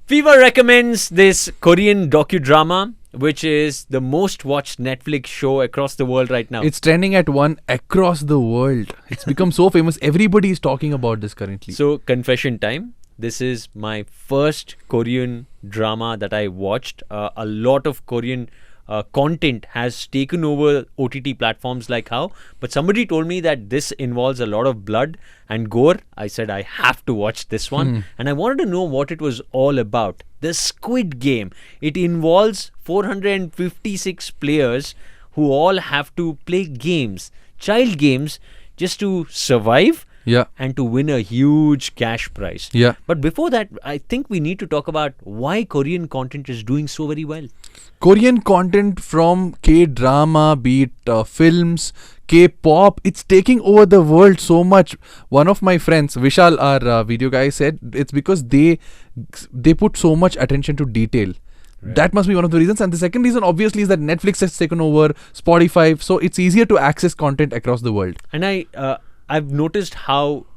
Fever recommends this Korean docudrama, which is the most watched Netflix show across the world right now. It's trending at 1 across the world. It's become so famous. Everybody is talking about this currently. So, confession time. This is my first Korean drama that I watched. A lot of Korean content has taken over OTT platforms like how, but somebody told me that this involves a lot of blood and gore. I said I have to watch this one, and I wanted to know what it was all about. The Squid Game. It involves 456 players who all have to play games, child games, just to survive. Yeah. And to win a huge cash prize. Yeah. But before that, I think we need to talk about why Korean content is doing so very well. Korean content from K-drama, be it films, K-pop, it's taking over the world so much. One of my friends, Vishal, our video guy, said it's because they put so much attention to detail. Right. That must be one of the reasons. And the second reason, obviously, is that Netflix has taken over, Spotify, so it's easier to access content across the world. And I've noticed how,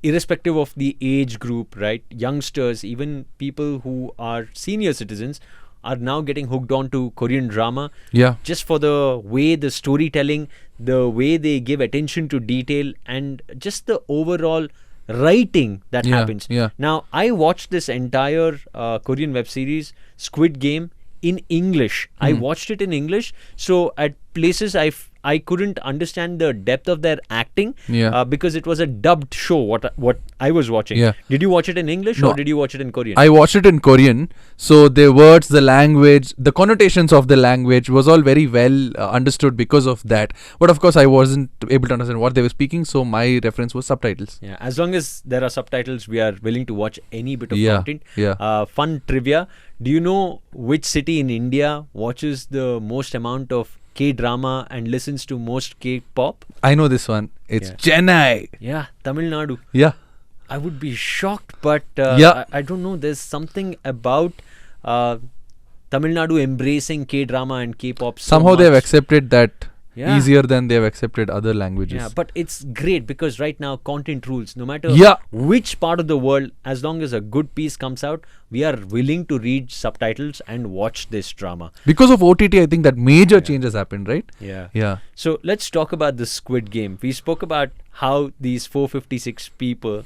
irrespective of the age group, right, youngsters, even people who are senior citizens, are now getting hooked on to Korean drama. Yeah. Just for the way the storytelling, the way they give attention to detail, and just the overall writing that happens. Yeah. Now, I watched this entire Korean web series, Squid Game, in English. I watched it in English. So at places I couldn't understand the depth of their acting because it was a dubbed show, what I was watching. Yeah. Did you watch it in English or did you watch it in Korean? I watched it in Korean. So the words, the language, the connotations of the language was all very well understood because of that. But of course, I wasn't able to understand what they were speaking. So my reference was subtitles. Yeah, as long as there are subtitles, we are willing to watch any bit of content. Yeah. Fun trivia. Do you know which city in India watches the most amount of K-drama and listens to most K-pop? I know this one. It's Chennai. Yeah, Tamil Nadu. Yeah. I would be shocked, but I don't know. There's something about Tamil Nadu embracing K-drama and K-pop so Somehow much. they've accepted that easier than they've accepted other languages. Yeah, but it's great because right now content rules. No matter which part of the world, as long as a good piece comes out, we are willing to read subtitles and watch this drama. Because of OTT, I think that major changes happened, right? Yeah. So let's talk about the Squid Game. We spoke about how these 456 people,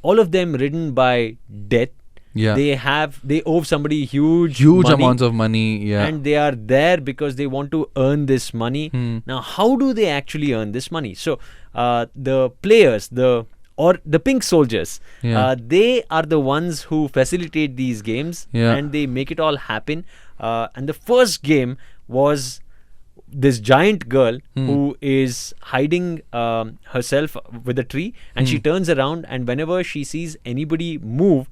all of them ridden by death. Yeah. They owe somebody huge money, amounts of money. Yeah. And they are there because they want to earn this money. Now, how do they actually earn this money? So, the players, the pink soldiers, they are the ones who facilitate these games and they make it all happen. And the first game was this giant girl who is hiding herself with a tree, and she turns around, and whenever she sees anybody move,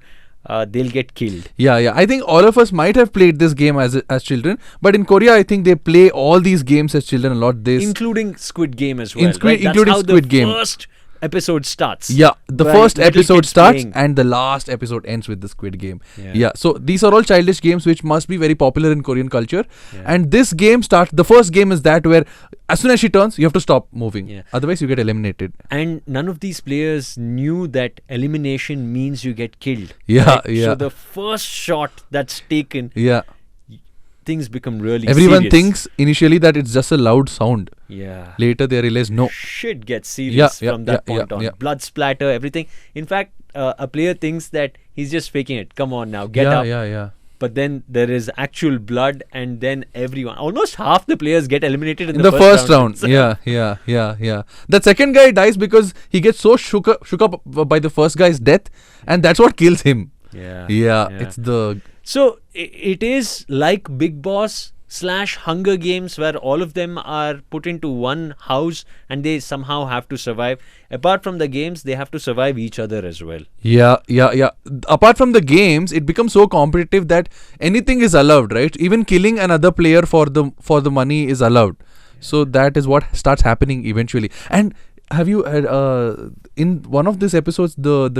they'll get killed. Yeah. I think all of us might have played this game as children, but in Korea, I think they play all these games as children a lot. Including Squid Game as well. Including how Squid Game. The first episode starts. Yeah, the first episode starts and the last episode ends with the Squid Game. Yeah. So these are all childish games which must be very popular in Korean culture. And this game starts, the first game is that where as soon as she turns, you have to stop moving. Otherwise, you get eliminated. And none of these players knew that elimination means you get killed. Yeah. So the first shot that's taken, things become really Everyone serious. Thinks initially that it's just a loud sound. Yeah. Later they realize no. Shit gets serious from that point on. Yeah. Blood splatter, everything. In fact, a player thinks that he's just faking it. Come on now, get up. Yeah. But then there is actual blood, and then almost half the players get eliminated in the first round. Yeah. That second guy dies because he gets so shook up by the first guy's death, and that's what kills him. Yeah. It's the... So it is like Big Boss / Hunger Games, where all of them are put into one house and they somehow have to survive. Apart from the games, they have to survive each other as well. Yeah. Apart from the games, it becomes so competitive that anything is allowed, right? Even killing another player for the money is allowed. So that is what starts happening eventually. And have you in one of these episodes, those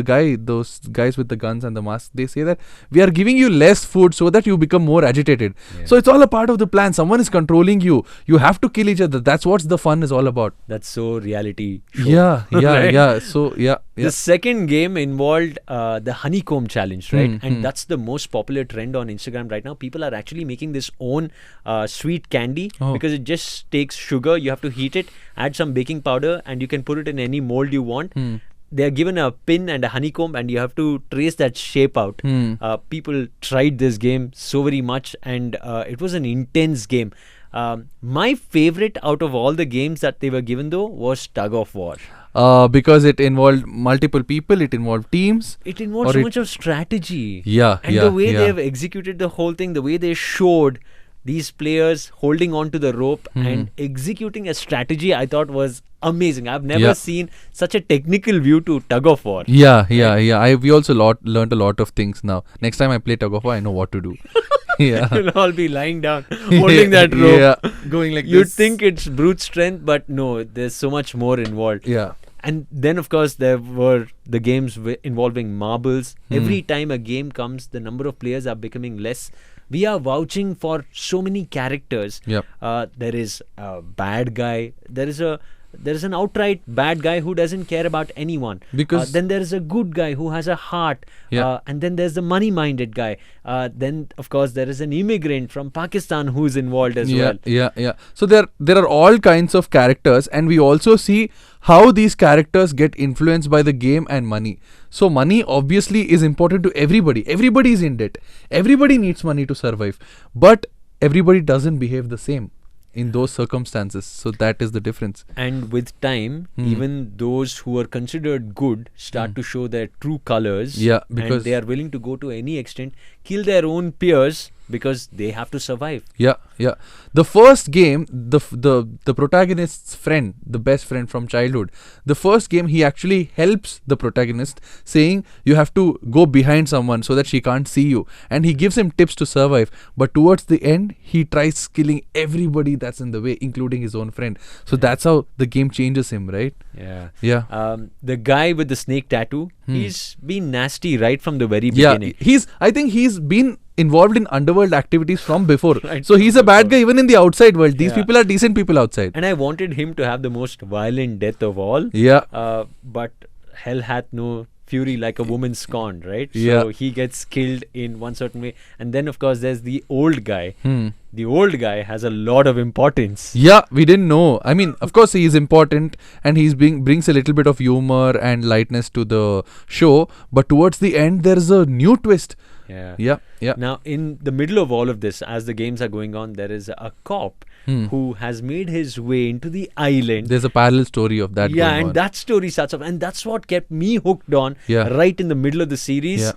guys with the guns and the mask, they say that we are giving you less food so that you become more agitated. Yeah. So it's all a part of the plan. Someone is controlling you. You have to kill each other. That's what the fun is all about. That's so reality show. Yeah, Right? yeah. So yeah. The second game involved the honeycomb challenge, right? Hmm, And that's the most popular trend on Instagram right now. People are actually making this own sweet candy because it just takes sugar. You have to heat it, add some baking powder, and you can put it in any mold you want. They are given a pin and a honeycomb, and you have to trace that shape out. People tried this game so very much, and it was an intense game. My favorite out of all the games that they were given, though, was Tug of War. Because it involved multiple people, it involved teams. It involved so much of strategy. Yeah, and yeah, the way yeah. they have executed the whole thing, the way they showed these players holding on to the rope and executing a strategy, I thought was amazing. I've never seen such a technical view to Tug of War. Yeah. We also learned a lot of things now. Next time I play Tug of War, I know what to do. Yeah. You'll all be lying down, holding that rope. Yeah, going like You'd this. think it's brute strength, but no, there's so much more involved. Yeah. And then, of course, there were the games involving marbles. Every time a game comes, the number of players are becoming less. We are vouching for so many characters. Yep. There is a bad guy. There is an outright bad guy who doesn't care about anyone. Because then there is a good guy who has a heart. Yeah. And then there's the money-minded guy. Then, of course, there is an immigrant from Pakistan who's involved as well. Yeah. So there are all kinds of characters, and we also see how these characters get influenced by the game and money. So money obviously is important to everybody. Everybody is in debt. Everybody needs money to survive. But everybody doesn't behave the same in those circumstances. So that is the difference. And with time, even those who are considered good start to show their true colors. Yeah, because and they are willing to go to any extent, kill their own peers because they have to survive. Yeah. The first game, the protagonist's friend, the best friend from childhood, the first game he actually helps the protagonist, saying you have to go behind someone so that she can't see you, and he gives him tips to survive. But towards the end, he tries killing everybody that's in the way, including his own friend. So that's how the game changes him, right? Yeah. The guy with the snake tattoo, he's been nasty right from the very beginning. I think he's been involved in underworld activities from before. Right, so he's a bad guy even in the outside world. These Yeah. people are decent people outside. And I wanted him to have the most violent death of all. Yeah. But hell hath no fury like a woman scorned, right? Yeah. So he gets killed in one certain way. And then, of course, there's the old guy. The old guy has a lot of importance. Yeah, we didn't know. I mean, of course, he is important, and brings a little bit of humor and lightness to the show. But towards the end, there is a new twist. Yeah. Now, in the middle of all of this, as the games are going on, there is a cop who has made his way into the island. There's a parallel story of that. Yeah, going and on. that story starts off, and that's what kept me hooked on right in the middle of the series.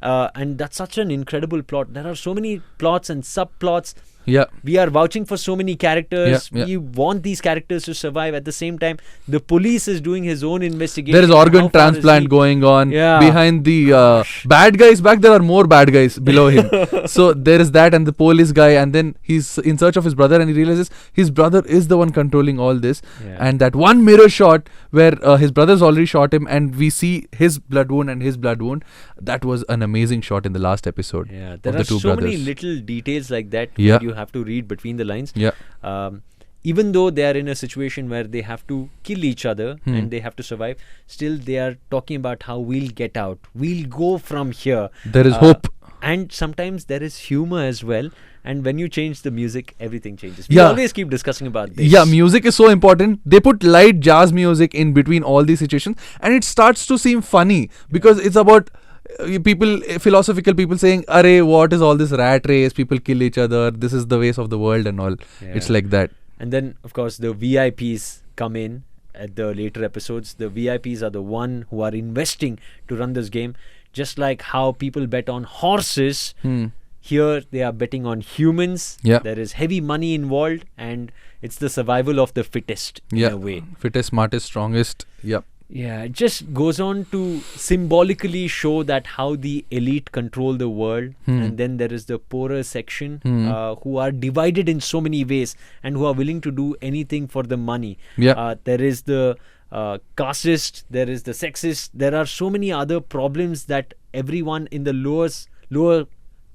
And that's such an incredible plot. There are so many plots and subplots. Yeah. We are vouching for so many characters. Yeah. We want these characters to survive. At the same time, the police is doing his own investigation. There is organ How far is transplant he? going on. Yeah. Behind the bad guys back, there are more bad guys below him. So there is that, and the police guy, and then he's in search of his brother, and he realizes his brother is the one controlling all this. Yeah. And that one mirror shot where his brother's already shot him, and we see his blood wound and his blood wound. That was an amazing shot in the last episode. Yeah, of there the are two so brothers. many little details like that Yeah. that you have to read between the lines. Yeah. Even though they are in a situation where they have to kill each other and they have to survive, still they are talking about how we'll get out. We'll go from here. There is hope. And sometimes there is humor as well. And when you change the music, everything changes. We Yeah. always keep discussing about this. Yeah, music is so important. They put light jazz music in between all these situations, and it starts to seem funny because it's about philosophical people saying, "Arey, what is all this rat race? People kill each other. This is the ways of the world and all." Yeah. It's like that. And then, of course, the VIPs come in at the later episodes. The VIPs are the one who are investing to run this game. Just like how people bet on horses, here they are betting on humans. Yeah. There is heavy money involved, and it's the survival of the fittest in a way. Fittest, smartest, strongest. Yeah. Yeah, it just goes on to symbolically show that how the elite control the world, and then there is the poorer section who are divided in so many ways and who are willing to do anything for the money. Yeah. There is the casteist, there is the sexist, there are so many other problems that everyone in the lower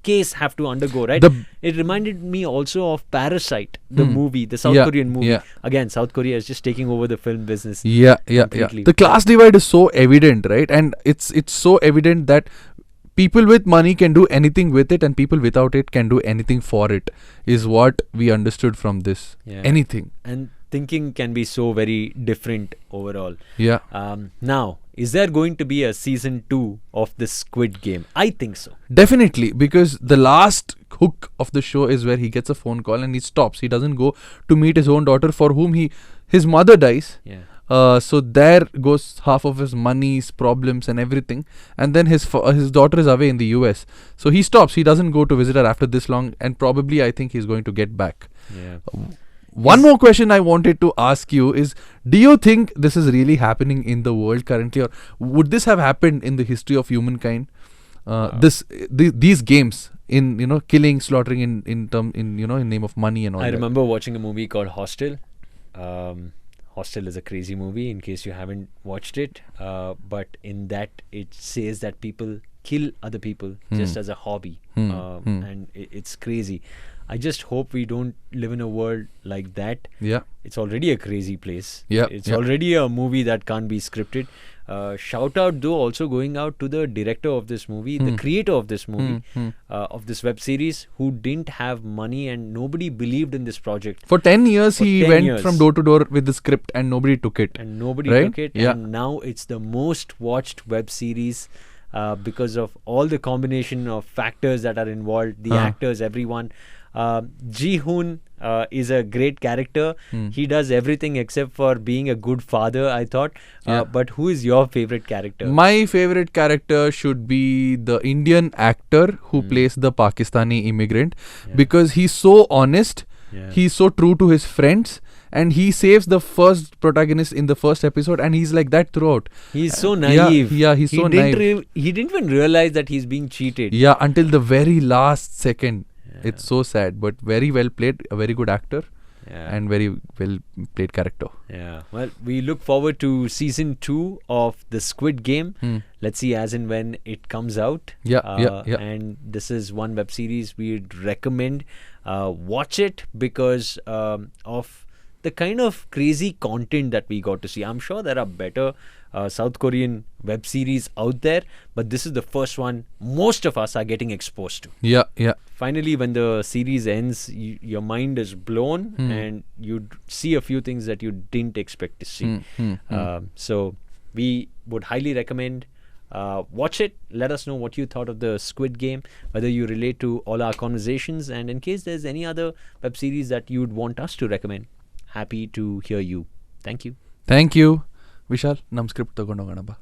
case have to undergo, right? It reminded me also of Parasite, the movie, the South Korean movie. Yeah. Again, South Korea is just taking over the film business. Yeah. completely. The class divide is so evident, right? And it's so evident that people with money can do anything with it, and people without it can do anything for it, is what we understood from this. Yeah. Anything. And thinking can be so very different overall. Yeah. Now, is there going to be a season 2 of the Squid Game? I think so. Definitely, because the last hook of the show is where he gets a phone call and he stops. He doesn't go to meet his own daughter, for whom his mother dies. Yeah. So there goes half of his money, his problems and everything. And then his daughter is away in the US. So he stops. He doesn't go to visit her after this long. And probably I think he's going to get back. Yeah. One more question I wanted to ask you is, do you think this is really happening in the world currently, or would this have happened in the history of humankind? These games in killing, slaughtering in name of money and all I that. remember watching a movie called Hostel. Hostel is a crazy movie, in case you haven't watched it. But in that, it says that people kill other people just as a hobby. And it's crazy. I just hope we don't live in a world like that. Yeah. It's already a crazy place. Yeah. It's already a movie that can't be scripted. Shout out though also going out to the director of this movie, the creator of this movie, of this web series, who didn't have money and nobody believed in this project. For 10 years, For he 10 went years. from door to door with the script and nobody took it. And nobody Right? took it. Yeah. And now it's the most watched web series because of all the combination of factors that are involved, the actors, everyone. Ji-hoon is a great character. He does everything except for being a good father, I thought. But who is your favorite character? My favorite character should be the Indian actor who plays the Pakistani immigrant, because he's so honest, he's so true to his friends, and he saves the first protagonist in the first episode, and he's like that throughout. He's so naive. He's so naive. He didn't even realize that he's being cheated. Yeah, until the very last second. It's so sad, but very well played, a very good actor, and very well played character. Yeah. Well, we look forward to season 2 of the Squid Game. Let's see as and when it comes out. Yeah. And this is one web series we'd recommend. Watch it because of the kind of crazy content that we got to see. I'm sure there are better South Korean web series out there, but this is the first one most of us are getting exposed to. Yeah. Finally, when the series ends, your mind is blown and you see a few things that you didn't expect to see. So we would highly recommend watch it. Let us know what you thought of the Squid Game, whether you relate to all our conversations, and in case there's any other web series that you'd want us to recommend, happy to hear you. Thank you. Thank you. Vishal, nam script ತಗೊಂಡು ಹೋಗೋಣ ಬಾ.